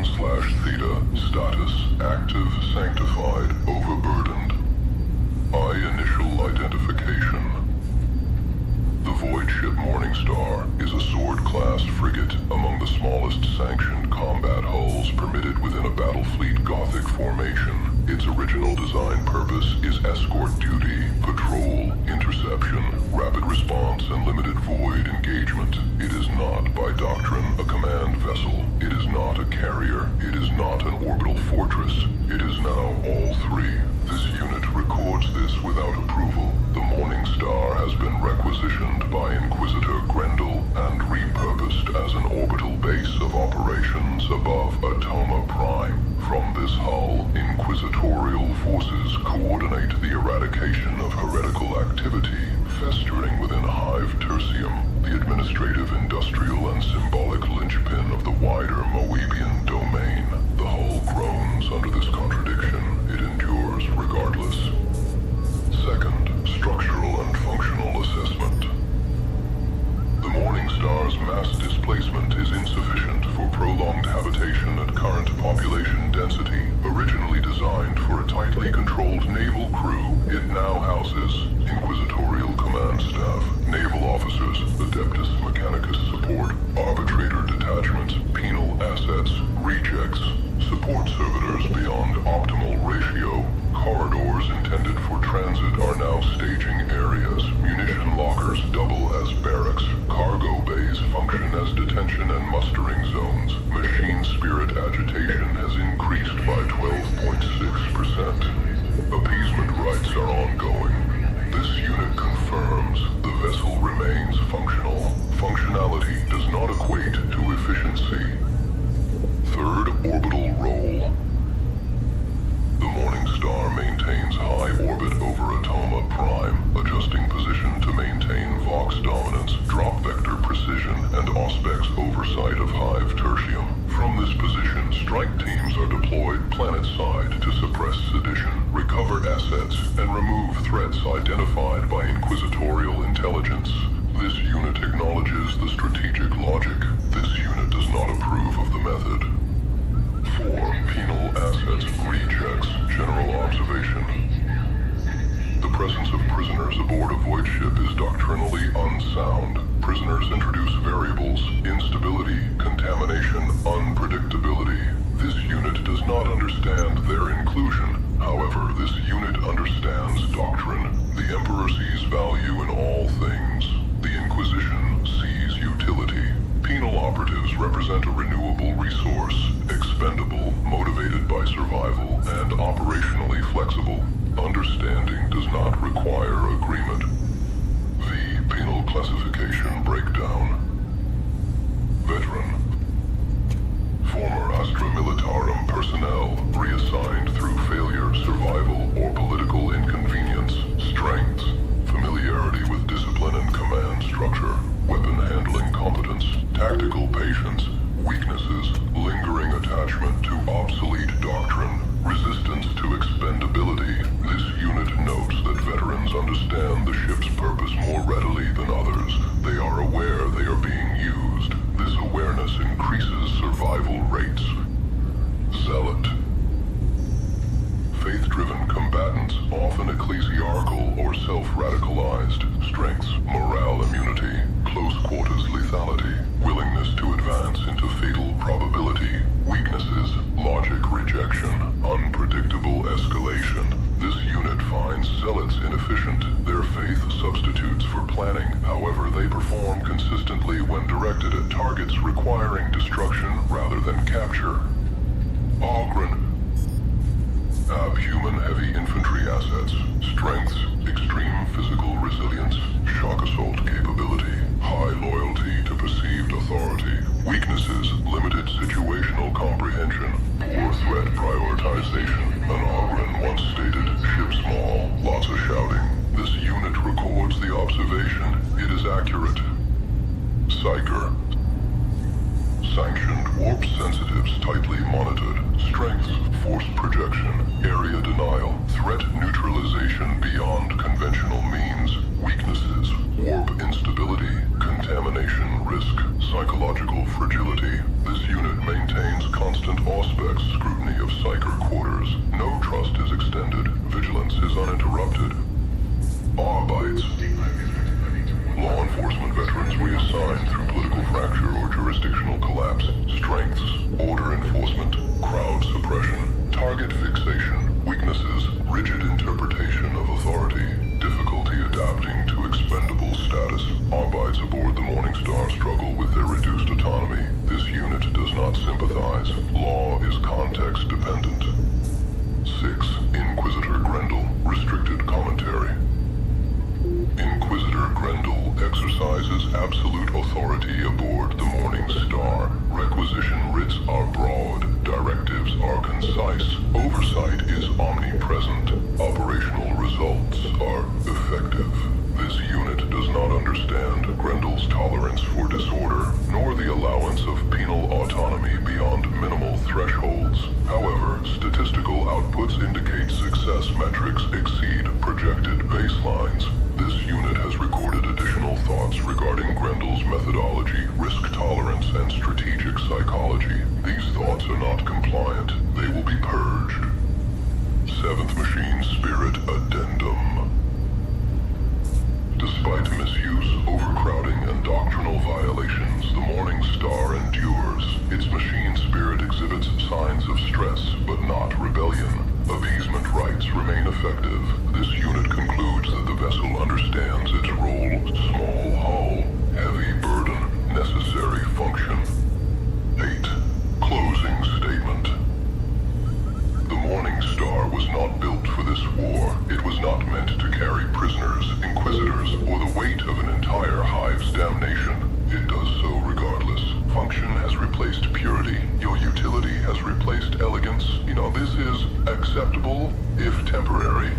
1/Theta, status, active, sanctified, overburdened. I initial identification. The void ship Morningstar is a sword-class frigate among the smallest sanctioned combat hulls permitted within a battle fleet Gothic formation. Its original design purpose is escort duty, patrol, interception, rapid response, and limited void engagement. It is not, by doctrine, a command vessel. It is not a carrier. It is not an orbital fortress. It is now all three. This unit records this without approval. The Morningstar has been requisitioned by Inquisitor Grendel and repurposed as an orbital base of operations above Atoma Prime. From this hull, Inquisitorial forces coordinate the eradication of heretical activity festering within Hive Tertium, the administrative, industrial, and symbolic linchpin of the wider Moebian domain. The hull groans under this contradiction. It endures regardless. Second, structural and functional assessment. The Morningstar's mass displacement is insufficient for prolonged habitation at current population density. Originally designed for a tightly controlled naval crew, it now houses Inquisitorial command staff, naval officers, Adeptus Mechanicus support, arbitrator detachments, penal assets, rejects, support servitors beyond optimal ratio. Corridors intended for transit are now staging areas. Munition lockers double as barracks. Cargo bays function as detention and mustering zones. Machine spirit agitation has increased by 12.6%. Appeasement rites are ongoing. This unit confirms the vessel remains functional. Functionality does not equate to efficiency. Third orbital role. The Morningstar maintains high orbit over Atoma Prime, adjusting position to maintain Vox dominance, drop vector precision, and Auspex oversight of Hive Tertium. From this position, strike teams are deployed planet-side to suppress sedition, recover assets, and remove threats identified by Inquisitorial intelligence. This unit acknowledges the strategic logic. This unit does not approve of the method. 4. Penal assets, rejects, general observation. The presence of prisoners aboard a void ship is doctrinally unsound. Prisoners introduce variables, instability, contamination, unpredictability. This unit does not understand their inclusion. However, this unit understands doctrine. The Emperor sees value in all things. The Inquisition sees utility. Penal operatives represent a renewable resource, expendable, motivated by survival, and operationally flexible. Understanding does not require agreement. V. Penal classification breakdown. Veteran. Former Astra Militarum personnel reassigned through failure, survival, or political inconvenience. Strengths. Familiarity with discipline and command structure. Weapon handling competence. Tactical patience. Weaknesses. Lingering attachment to obsolete doctrine. Resistance to expendability. This unit notes that veterans understand the ship's purpose more readily than others. They are aware they are being used. This awareness increases survival rates. Zealot. Faith-driven combatants, often ecclesiarchal or self-radicalized. Strengths, morale immunity, close quarters lethality, willingness to advance into fatal probability. Weaknesses, logic rejection, unpredictable escalation. This unit finds zealots inefficient. Their faith substitutes for planning. However, they perform consistently when directed at targets requiring destruction rather than capture. Ogren. Abhuman heavy infantry assets. Strengths, extreme physical resilience, shock assault capability, high loyalty to perceived authority. Weaknesses, limited situational comprehension, poor threat prioritization. An Ogren once stated, ship small, lots of shouting. This unit records the observation. It is accurate. Psyker. Sanctioned warp sensitives tightly monitored. Strengths, force projection, area denial, threat neutralization beyond conventional means. Weaknesses, warp instability, contamination risk, psychological fragility. This unit maintains constant General's tolerance for disorder, nor the allowance of penal autonomy beyond minimal thresholds. However, statistical outputs indicate success metrics exceed projected baselines. This unit has recorded additional thoughts regarding Grendel's methodology, risk tolerance, and strategic psychology. These thoughts are not compliant. They will be purged. 7th Machine Spirit Addendum. Despite misuse, overcrowding, and doctrinal violations, the Morningstar endures. Its machine spirit exhibits signs of stress, but not rebellion. Appeasement rites remain effective. This unit concludes that the vessel understands its role: small hull, heavy burden, necessary function. 8. Closing statement. The Morningstar was not built for this war. It was not meant to carry prisoners, inquisitors, or the weight of an entire hive's damnation. It does so regardless. Function has replaced purity. Your utility has replaced elegance. This is acceptable, if temporary.